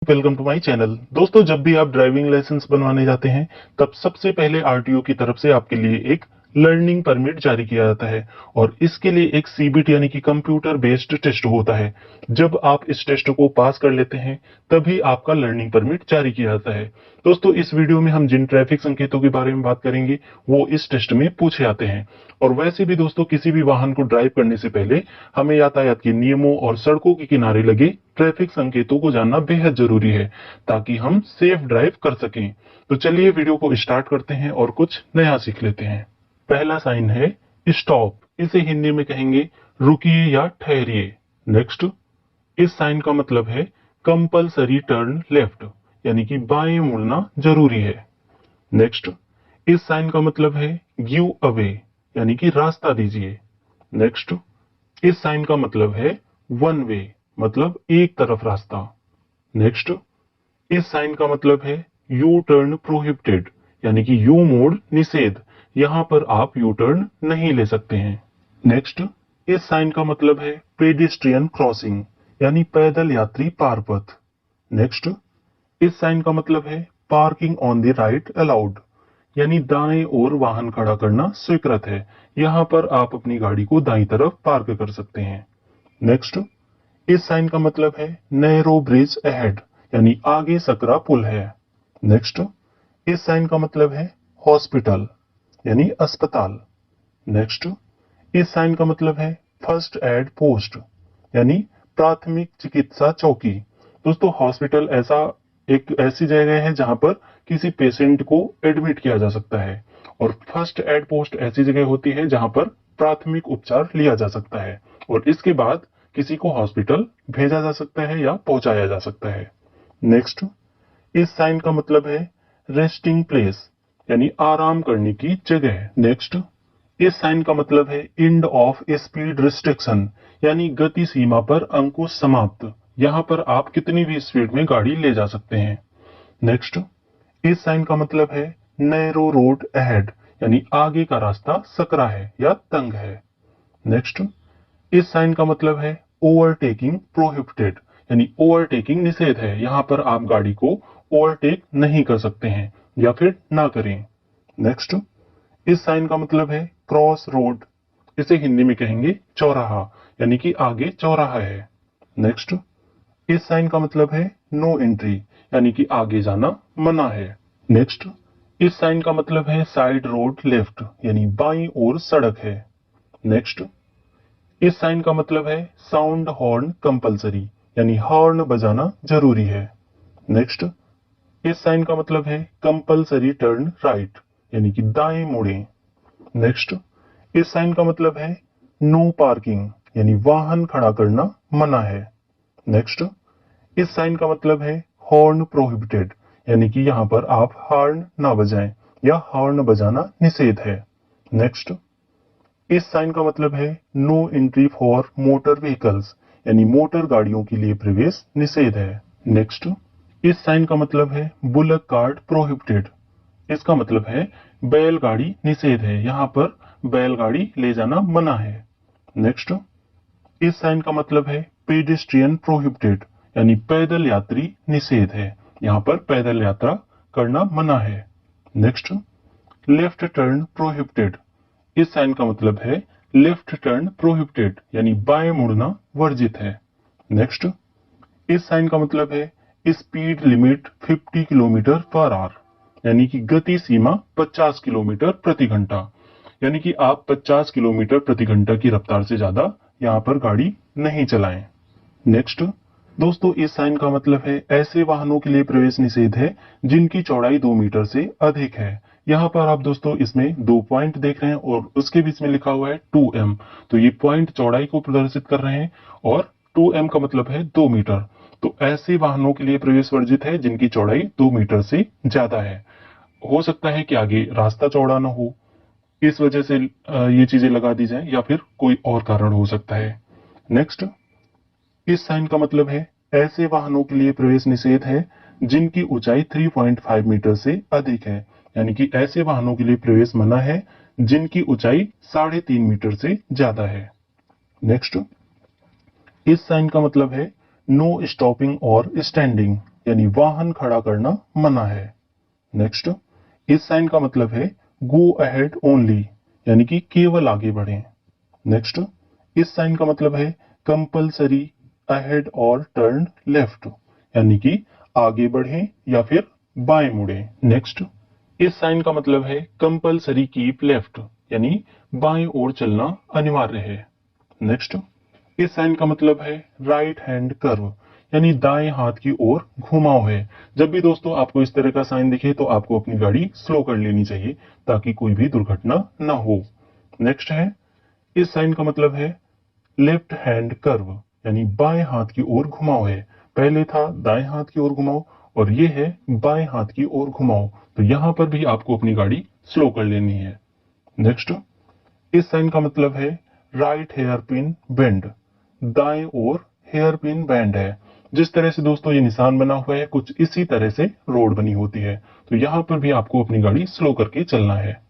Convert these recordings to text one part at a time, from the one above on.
Welcome to my channel. दोस्तों, जब भी आप ड्राइविंग लाइसेंस बनवाने जाते हैं तब सबसे पहले आरटीओ की तरफ से आपके लिए एक लर्निंग परमिट जारी किया जाता है और इसके लिए एक सीबीटी यानी कि कंप्यूटर बेस्ड टेस्ट होता है। जब आप इस टेस्ट को पास कर लेते हैं तभी आपका लर्निंग परमिट जारी किया जाता है। दोस्तों, इस वीडियो में हम जिन ट्रैफिक संकेतों के बारे में बात करेंगे वो इस टेस्ट में पूछे जाते हैं। और वैसे भी दोस्तों, किसी भी वाहन को ड्राइव करने से पहले हमें यातायात के नियमों और सड़कों के किनारे लगे ट्रैफिक संकेतों को जानना बेहद जरूरी है ताकि हम सेफ ड्राइव कर सकें। तो चलिए वीडियो को स्टार्ट करते हैं और कुछ नया सीख लेते हैं। पहला साइन है स्टॉप। इसे हिंदी में कहेंगे रुकिए या ठहरिए। नेक्स्ट, इस साइन का मतलब है कंपलसरी टर्न लेफ्ट, यानी कि बाएं मुड़ना जरूरी है। नेक्स्ट, इस साइन का मतलब है गिव अवे, यानी कि रास्ता दीजिए। नेक्स्ट, इस साइन का मतलब है वन वे, मतलब एक तरफ रास्ता। नेक्स्ट, इस साइन का मतलब है यू टर्न प्रोहिबिटेड, यानी कि यू मोड़ निषेध, यहां पर आप यू टर्न नहीं ले सकते हैं। नेक्स्ट, इस साइन का मतलब है पेडिस्ट्रियन क्रॉसिंग, यानी पैदल यात्री पार पथ। नेक्स्ट, इस साइन का मतलब है parking on the right allowed, यानी दाएं ओर वाहन खड़ा करना स्वीकृत है, यहां पर आप अपनी गाड़ी को दाईं तरफ पार्क कर सकते हैं। नेक्स्ट, इस साइन का मतलब है नैरो ब्रिज अहेड, यानी आगे सकरा पुल है। नेक्स्ट, इस साइन का मतलब है हॉस्पिटल, यानी अस्पताल। नेक्स्ट, इस साइन का मतलब है फर्स्ट एड पोस्ट, यानी प्राथमिक चिकित्सा चौकी। दोस्तों, हॉस्पिटल एक ऐसी जगह है जहां पर किसी पेशेंट को एडमिट किया जा सकता है और फर्स्ट एड पोस्ट ऐसी जगह होती है जहां पर प्राथमिक उपचार लिया जा सकता है और इसके बाद किसी को हॉस्पिटल भेजा जा सकता है या पहुंचाया जा सकता है। नेक्स्ट, इस साइन का मतलब है रेस्टिंग प्लेस, यानी आराम करने की जगह। नेक्स्ट, इस साइन का मतलब है एंड ऑफ स्पीड रिस्ट्रिक्शन, यानी गति सीमा पर अंकुश समाप्त, यहां पर आप कितनी भी स्पीड में गाड़ी ले जा सकते हैं। नेक्स्ट, इस साइन का मतलब है नैरो रोड अहेड, यानी आगे का रास्ता सकरा है या तंग है। नेक्स्ट, इस साइन का मतलब है ओवरटेकिंग प्रोहिबिटेड, यानी ओवरटेकिंग निषेध है, यहां पर आप गाड़ी को ओवरटेक नहीं कर सकते हैं या फिर ना करें। नेक्स्ट, इस साइन का मतलब है क्रॉस रोड। इसे हिंदी में कहेंगे चौराहा, यानी कि आगे चौराहा है। नेक्स्ट, इस साइन का मतलब है नो एंट्री, यानी कि आगे जाना मना है। नेक्स्ट, इस साइन का मतलब है साइड रोड लेफ्ट, यानी बाईं ओर सड़क है। नेक्स्ट, इस साइन का मतलब है साउंड हॉर्न कंपलसरी, यानी हॉर्न बजाना जरूरी है। नेक्स्ट, इस साइन का मतलब है कंपलसरी टर्न राइट, यानी कि दाएं मुड़ें। नेक्स्ट, इस साइन का मतलब है नो पार्किंग, यानी वाहन खड़ा करना मना है। नेक्स्ट, इस साइन का मतलब है हॉर्न प्रोहिबिटेड, यानी कि यहां पर आप हॉर्न ना बजाएं या हॉर्न बजाना निषेध है। नेक्स्ट, इस साइन का मतलब है no entry for motor vehicles, यानी मोटर गाड़ियों के लिए प्रवेश निषेध है। नेक्स्ट, इस साइन का मतलब है बुलक कार्ट प्रोहिबिटेड, इसका मतलब है बैलगाड़ी निषेध है, यहाँ पर बैलगाड़ी ले जाना मना है। नेक्स्ट, इस साइन का मतलब है पेडिस्ट्रियन प्रोहिबिटेड, यानी पैदल यात्री निषेध है, यहाँ पर पैदल यात्रा करना मना है। नेक्स्ट, लेफ्ट टर्न प्रोहिबिटेड, इस साइन का मतलब है लेफ्ट टर्न प्रोहिबिटेड, यानी बाएं मुड़ना वर्जित है। नेक्स्ट, इस साइन का मतलब है speed limit 50 kilometre per hour, यानी कि गति सीमा 50 किलोमीटर प्रति घंटा, यानी कि आप 50 किलोमीटर प्रति घंटा की रफ्तार से ज्यादा यहाँ पर गाड़ी नहीं चलाएं। नेक्स्ट, दोस्तों, इस साइन का मतलब है ऐसे वाहनों के लिए प्रवेश निषेध है जिनकी चौड़ाई 2 मीटर से अधिक है। यहाँ पर आप दोस्तों इसमें 2 पॉइंट देख रहे हैं और उसके बीच में लिखा हुआ है 2m, तो ये पॉइंट चौड़ाई को प्रदर्शित कर रहे हैं और 2m का मतलब है 2 मीटर। तो ऐसे वाहनों के लिए प्रवेश वर्जित है जिनकी चौड़ाई 2 मीटर से ज्यादा है। हो सकता है कि आगे रास्ता चौड़ा ना हो, इस वजह से ये चीजें लगा दी जाए या फिर कोई और कारण हो सकता है। नेक्स्ट, इस साइन का मतलब है ऐसे वाहनों के लिए प्रवेश निषेध है जिनकी ऊंचाई 3.5 मीटर से अधिक है, यानी कि ऐसे वाहनों के लिए प्रवेश मना है जिनकी ऊंचाई 3.5 मीटर से ज्यादा है। नेक्स्ट, इस साइन का मतलब है नो स्टॉपिंग और स्टैंडिंग, यानी वाहन खड़ा करना मना है। नेक्स्ट, इस साइन का मतलब है गो अहेड ओनली, यानी कि केवल आगे बढ़ें। नेक्स्ट, इस साइन का मतलब है कंपल्सरी अहेड और टर्न लेफ्ट, यानी कि आगे बढ़ें या फिर बाएं मुड़ें। नेक्स्ट, इस साइन का मतलब है कंपल्सरी कीप लेफ्ट, यानी बाएं ओर चलना अनिवार्य है। नेक्स्ट, इस साइन का मतलब है राइट हैंड कर्व, यानी दाएं हाथ की ओर घुमाव है। जब भी दोस्तों आपको इस तरह का साइन दिखे तो आपको अपनी गाड़ी स्लो कर लेनी चाहिए ताकि कोई भी दुर्घटना ना हो। नेक्स्ट है, इस साइन का मतलब है लेफ्ट हैंड कर्व, यानी बाएं हाथ की ओर घुमाव है। पहले था दाएं हाथ की ओर घुमाव और ये है बाएं हाथ की ओर घुमाव, तो यहां पर भी आपको अपनी गाड़ी स्लो कर लेनी है। नेक्स्ट, इस साइन का मतलब है राइट हेयर पिन बेंड, दाएं ओर हेयर पिन बैंड है। जिस तरह से दोस्तों ये निशान बना हुआ है कुछ इसी तरह से रोड बनी होती है, तो यहां पर भी आपको अपनी गाड़ी स्लो करके चलना है।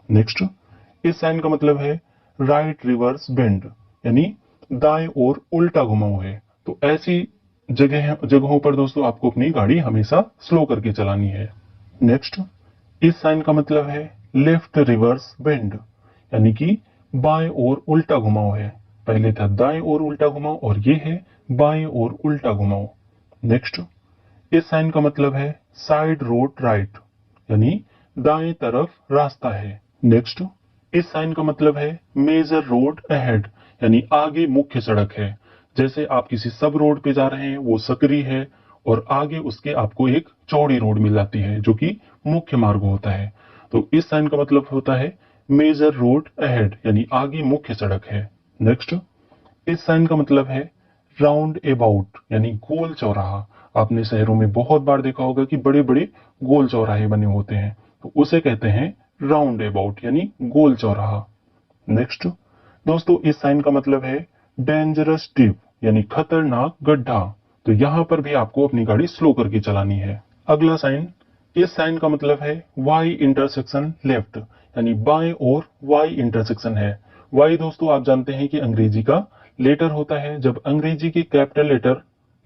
नेक्स्ट, इस साइन का मतलब है राइट रिवर्स बेंड, यानी दाएं ओर उल्टा घुमाव है। तो ऐसी जगहों पर दोस्तों आपको अपनी गाड़ी हमेशा स्लो करके चलानी है। नेक्स्ट, इस साइन का मतलब है लेफ्ट रिवर्स बेंड, यानी कि बाएं ओर उल्टा घुमाव है। पहले था दाएं ओर उल्टा घुमाव और ये है बाएं ओर उल्टा घुमाव। नेक्स्ट, इस साइन का मतलब है साइड रोड राइट, यानी दाएं तरफ रास्ता है। नेक्स्ट, इस साइन का मतलब है मेजर रोड अहेड, यानी आगे मुख्य सड़क है। जैसे आप किसी सब रोड पे जा रहे हैं, वो सकरी है और आगे उसके आपको एक चौड़ी रोड मिल जाती है जो कि मुख्य मार्ग होता है। तो इस साइन का मतलब होता है मेजर रोड अहेड, यानी आगे मुख्य सड़क है। नेक्स्ट, इस साइन का मतलब है राउंड अबाउट, यानी गोल चौराहा। आपने शहरों में बहुत बार देखा होगा कि बड़े बड़े गोल चौराहे बने होते हैं, तो उसे कहते हैं राउंड अबाउट, यानी गोल चौराहा। नेक्स्ट, दोस्तों इस साइन का मतलब है डेंजरस डिप, यानी खतरनाक गड्ढा। तो यहां पर भी आपको अपनी गाड़ी स्लो करके चलानी है। अगला साइन, इस साइन का मतलब है वाई इंटरसेक्शन लेफ्ट, यानी बाएं ओर वाई इंटरसेक्शन है। वाई दोस्तों आप जानते हैं कि अंग्रेजी का लेटर होता है। जब अंग्रेजी के कैपिटल लेटर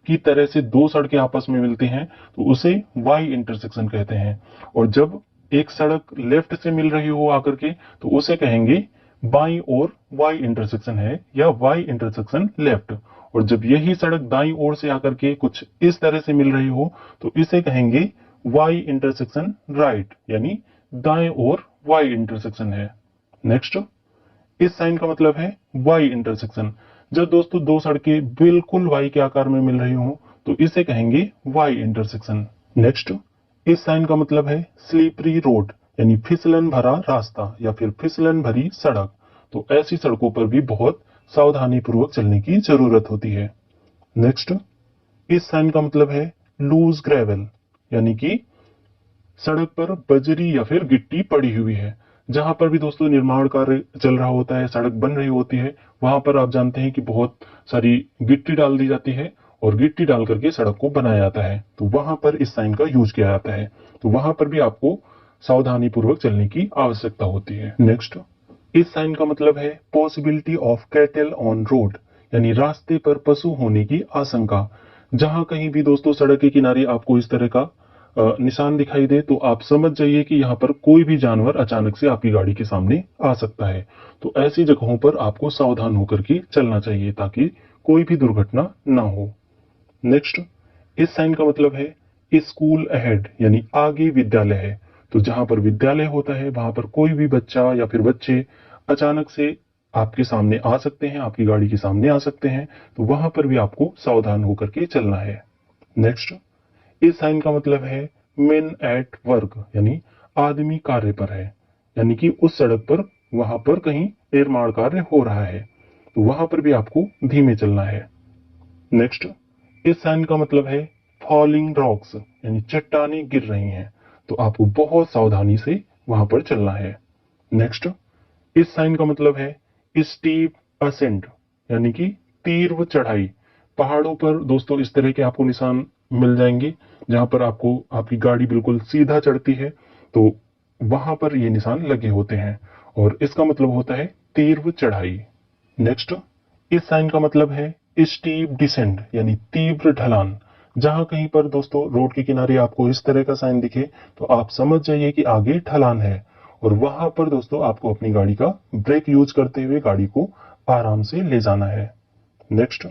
की तरह से दो सड़कें आपस में मिलती हैं तो उसे वाई इंटरसेक्शन कहते हैं। और जब एक सड़क लेफ्ट से मिल रही हो आकर के तो उसे कहेंगे बाईं ओर वाई इंटरसेक्शन है या वाई इंटरसेक्शन लेफ्ट। और जब यही सड़क दाईं ओर से आकर के कुछ इस तरह से मिल रही हो तो इसे कहेंगे वाई इंटरसेक्शन राइट, यानी दाएं ओर वाई इंटरसेक्शन है। नेक्स्ट, इस साइन का मतलब है वाई इंटरसेक्शन। जब दोस्तों दो सड़कें बिल्कुल वाई के आकार में मिल रही हो तो इसे कहेंगे वाई इंटरसेक्शन। नेक्स्ट, इस साइन का मतलब है स्लीपरी रोड, यानी फिसलन भरा रास्ता या फिर फिसलन भरी सड़क। तो ऐसी सड़कों पर भी बहुत सावधानी पूर्वक चलने की जरूरत होती है। नेक्स्ट, इस साइन का मतलब है लूज ग्रेवल, यानी कि सड़क पर बजरी या फिर गिट्टी पड़ी हुई है। जहां पर भी दोस्तों निर्माण कार्य चल रहा होता है, सड़क बन रही होती है, वहां पर आप जानते हैं कि बहुत सारी गिट्टी डाल दी जाती है और गिट्टी डाल करके सड़क को बनाया जाता है। तो वहां पर इस साइन का यूज किया जाता है। तो वहां पर भी आपको सावधानी पूर्वक चलने की आवश्यकता होती है। नेक्स्ट, इस साइन का मतलब है possibility of cattle on road, यानी रास्ते पर पशु होने की आशंका। जहां कहीं भी दोस्तों सड़क के किनारे आपको इस तरह का निशान दिखाई दे तो आप समझ जाइए कि यहाँ पर कोई भी जानवर अचानक से आपकी गाड़ी के सामने आ सकता है। तो ऐसी जगहों पर आपको सावधान होकर के चलना चाहिए ताकि कोई भी दुर्घटना ना हो। नेक्स्ट, इस साइन का मतलब है स्कूल अहेड, यानी आगे विद्यालय है। तो जहां पर विद्यालय होता है वहां पर कोई भी बच्चा या फिर बच्चे अचानक से आपके सामने आ सकते हैं, आपकी गाड़ी के सामने आ सकते हैं। तो वहां पर भी आपको सावधान होकर के चलना है। नेक्स्ट, इस साइन का मतलब है मेन एट वर्क, यानी आदमी कार्य पर है, यानी कि उस सड़क पर वहां पर कहीं निर्माण कार्य हो रहा है तो वहां पर भी आपको धीमे चलना है। नेक्स्ट, इस साइन का मतलब है फॉलिंग रॉक्स, यानी चट्टानें गिर रही हैं, तो आपको बहुत सावधानी से वहां पर चलना है। नेक्स्ट, इस साइन का मतलब है स्टीप असेंट, यानी कि तीव्र चढ़ाई। पहाड़ों पर दोस्तों इस तरह के आपको निशान मिल जाएंगे जहां पर आपको आपकी गाड़ी बिल्कुल सीधा चढ़ती है, तो वहां पर ये निशान लगे होते हैं और इसका मतलब होता है तीव्र चढ़ाई। नेक्स्ट, इस साइन का मतलब है स्टीप डिसेंड, यानी तीव्र ढलान। जहां कहीं पर दोस्तों रोड के किनारे आपको इस तरह का साइन दिखे तो आप समझ जाइए कि आगे ढलान है, और वहां पर दोस्तों आपको अपनी गाड़ी का ब्रेक यूज करते हुए गाड़ी को आराम से ले जाना है। नेक्स्ट,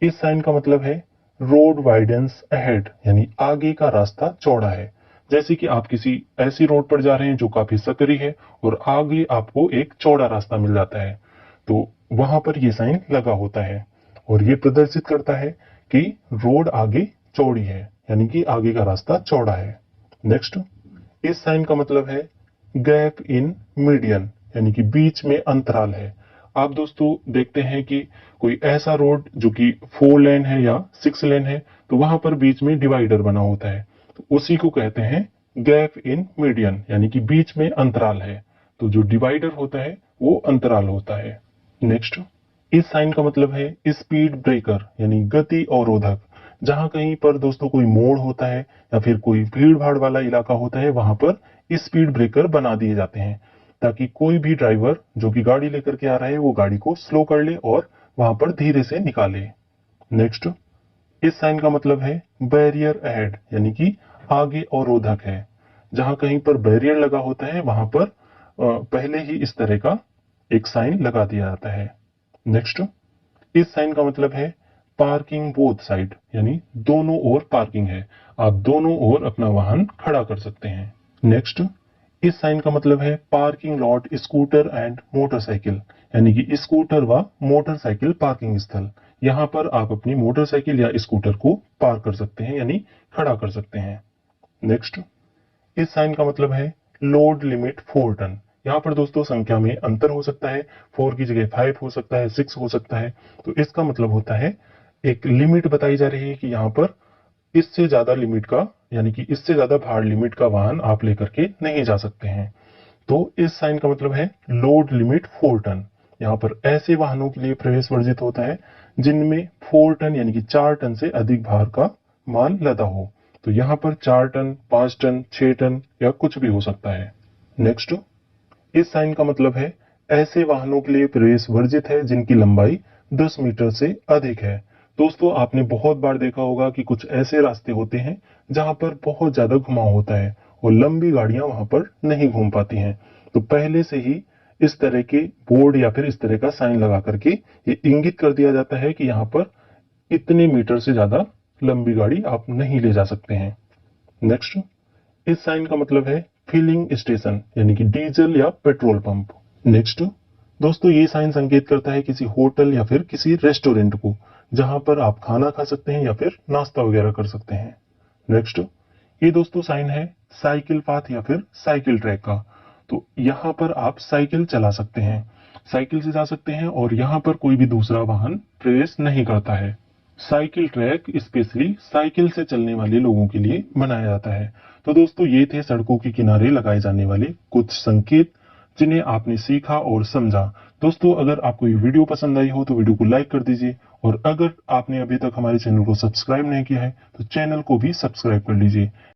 इस साइन का मतलब है रोड वाइडेंस अहेड, यानी आगे का रास्ता चौड़ा है। जैसे कि आप किसी ऐसी रोड पर जा रहे हैं जो काफी सकरी है और आगे आपको एक चौड़ा रास्ता मिल जाता है, तो वहां पर यह साइन लगा होता है और ये प्रदर्शित करता है कि रोड आगे चौड़ी है, यानी कि आगे का रास्ता चौड़ा है। नेक्स्ट, इस साइन का मतलब है गैप इन मीडियन, यानी कि बीच में अंतराल है। आप दोस्तों देखते हैं कि कोई ऐसा रोड जो कि 4 लेन है या 6 लेन है, तो वहां पर बीच में डिवाइडर बना होता है, तो उसी को कहते हैं गैप इन मीडियन, यानी कि बीच में अंतराल है। तो जो डिवाइडर होता है वो अंतराल होता है। नेक्स्ट, इस साइन का मतलब है स्पीड ब्रेकर, यानी गति अवरोधक। जहां कहीं पर दोस्तों कोई मोड़ होता है या फिर कोई भीड़ भाड़ वाला इलाका होता है, वहां पर स्पीड ब्रेकर बना दिए जाते हैं ताकि कोई भी ड्राइवर जो कि गाड़ी लेकर के आ रहा है वो गाड़ी को स्लो कर ले और वहां पर धीरे से निकाले। नेक्स्ट, इस साइन का मतलब है बैरियर अहेड, यानी कि आगे अवरोधक है। जहां कहीं पर बैरियर लगा होता है वहां पर पहले ही इस तरह का एक साइन लगा दिया जाता है। नेक्स्ट, इस साइन का मतलब है पार्किंग बोथ साइड, यानी दोनों ओर पार्किंग है, आप दोनों ओर अपना वाहन खड़ा कर सकते हैं। नेक्स्ट, इस साइन का मतलब है parking lot scooter and motorcycle, यानी कि स्कूटर व मोटरसाइकिल पार्किंग स्थल। यहां पर आप अपनी मोटरसाइकिल या स्कूटर को पार्क कर सकते हैं, यानी खड़ा कर सकते हैं। नेक्स्ट, इस साइन का मतलब है लोड लिमिट 4 टन। यहाँ पर दोस्तों संख्या में अंतर हो सकता है, 4 की जगह 5 हो सकता है, 6 हो सकता है। तो इसका मतलब होता है एक लिमिट बताई जा रही है कि यहाँ पर इससे ज्यादा लिमिट का, यानी कि इससे ज्यादा भार लिमिट का वाहन आप लेकर के नहीं जा सकते हैं। तो इस साइन का मतलब है लोड लिमिट 4 टन। यहाँ पर ऐसे वाहनों के लिए प्रवेश वर्जित होता है जिनमें 4 टन यानी कि 4 टन से अधिक भार का माल लदा हो। तो यहाँ पर 4 टन, 5 टन, 6 टन या कुछ भी हो सकता है। नेक्स्ट, इस साइन का मतलब है ऐसे वाहनों के लिए प्रवेश वर्जित है जिनकी लंबाई 10 मीटर से अधिक है। दोस्तों आपने बहुत बार देखा होगा कि कुछ ऐसे रास्ते होते हैं जहां पर बहुत ज्यादा घुमाव होता है और लंबी गाड़ियां वहां पर नहीं घूम पाती हैं, तो पहले से ही इस तरह के बोर्ड या फिर इस तरह का साइन लगा करके ये इंगित कर दिया जाता है कि यहाँ पर इतने मीटर से ज्यादा लंबी गाड़ी आप नहीं ले जा सकते हैं। नेक्स्ट, इस साइन का मतलब है फिलिंग स्टेशन, यानी कि डीजल या पेट्रोल पंप। नेक्स्ट, दोस्तों ये साइन संकेत करता है किसी होटल या फिर किसी रेस्टोरेंट को जहां पर आप खाना खा सकते हैं या फिर नाश्ता वगैरह कर सकते हैं। नेक्स्ट, ये दोस्तों साइन है साइकिल पाथ या फिर साइकिल ट्रैक का। तो यहाँ पर आप साइकिल चला सकते हैं, साइकिल से जा सकते हैं और यहाँ पर कोई भी दूसरा वाहन प्रवेश नहीं करता है। साइकिल ट्रैक स्पेशली साइकिल से चलने वाले लोगों के लिए बनाया जाता है। तो दोस्तों ये थे सड़कों के किनारे लगाए जाने वाले कुछ संकेत जिन्हें आपने सीखा और समझा। दोस्तों अगर आपको ये वीडियो पसंद आई हो तो वीडियो को लाइक कर दीजिए, और अगर आपने अभी तक हमारे चैनल को सब्सक्राइब नहीं किया है तो चैनल को भी सब्सक्राइब कर लीजिए।